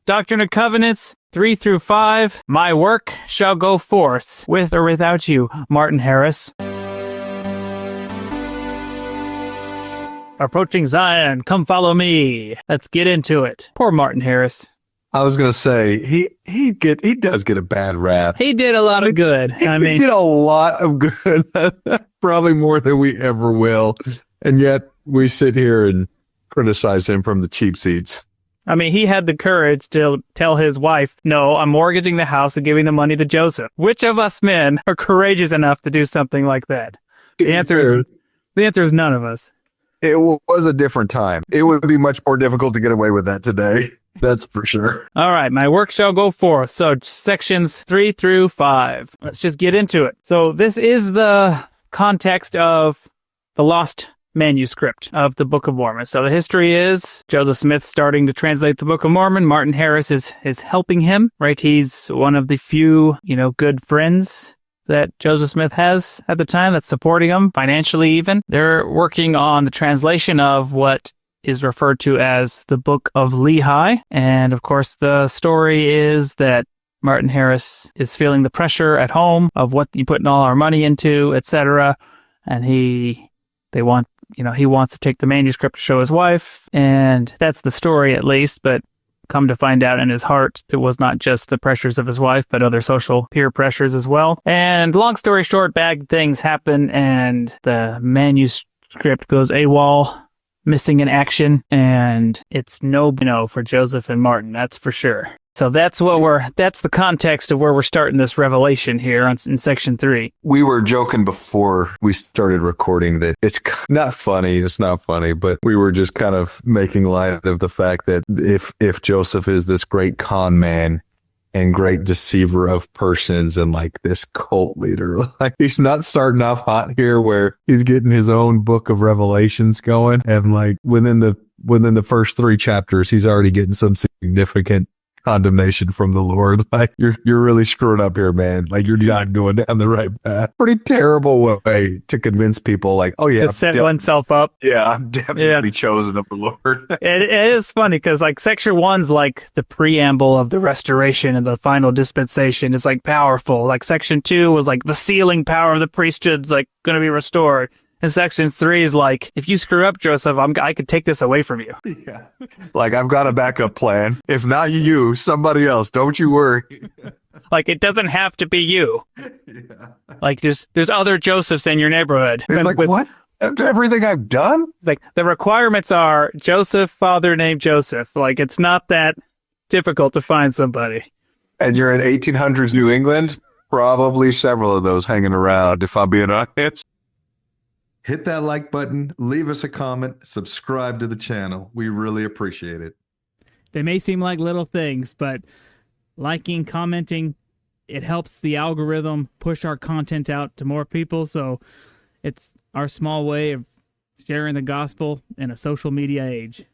Doctrine and Covenants 3 through 5. My work shall go forth, with or without you, Martin Harris. Approaching Zion, come follow me. Let's get into it. Poor Martin Harris. I was gonna say he does get a bad rap. He did a lot of good. He did a lot of good, probably more than we ever will, and yet we sit here and criticize him from the cheap seats. I mean, he had the courage to tell his wife, "No, I'm mortgaging the house and giving the money to Joseph." Which of us men are courageous enough to do something like that? The answer is none of us. It was a different time. It would be much more difficult to get away with that today. That's for sure. All right, my work shall go forth. So sections 3 through 5. Let's just get into it. So this is the context of the lost manuscript of the Book of Mormon. So the history is Joseph Smith starting to translate the Book of Mormon. Martin Harris is helping him, right? He's one of the few, good friends that Joseph Smith has at the time that's supporting him financially even. They're working on the translation of what is referred to as the Book of Lehi. And of course, the story is that Martin Harris is feeling the pressure at home of what you putting all our money into, etc. And he wants to take the manuscript to show his wife. And that's the story at least, but come to find out in his heart, it was not just the pressures of his wife, but other social peer pressures as well. And long story short, bad things happen and the manuscript goes AWOL, missing in action, and it's no for Joseph and Martin, that's for sure. So that's the context of where we're starting this revelation here in section 3. We were joking before we started recording that it's not funny, but we were just kind of making light of the fact that if Joseph is this great con man and great deceiver of persons and like this cult leader, like he's not starting off hot here where he's getting his own book of revelations going, and like within the first 3 chapters he's already getting some significant condemnation from the Lord. Like you're really screwing up here, man. Like you're not going down the right path. Pretty terrible way to convince people like, oh yeah, to set oneself up. Yeah, I'm definitely chosen of the Lord. It is funny because like section 1's like the preamble of the restoration and the final dispensation. It's like powerful. Like section 2 was like the sealing power of the priesthood's like going to be restored. And section 3 is like, if you screw up, Joseph, I could take this away from you. Yeah. Like, I've got a backup plan. If not you, somebody else. Don't you worry. Like, it doesn't have to be you. Yeah. Like, there's other Josephs in your neighborhood. It's like, what? After everything I've done? It's like, the requirements are Joseph, father named Joseph. Like, it's not that difficult to find somebody. And you're in 1800s New England? Probably several of those hanging around, if I'm being honest. Hit that like button, leave us a comment, subscribe to the channel. We really appreciate it. They may seem like little things, but liking, commenting, it helps the algorithm push our content out to more people. So it's our small way of sharing the gospel in a social media age.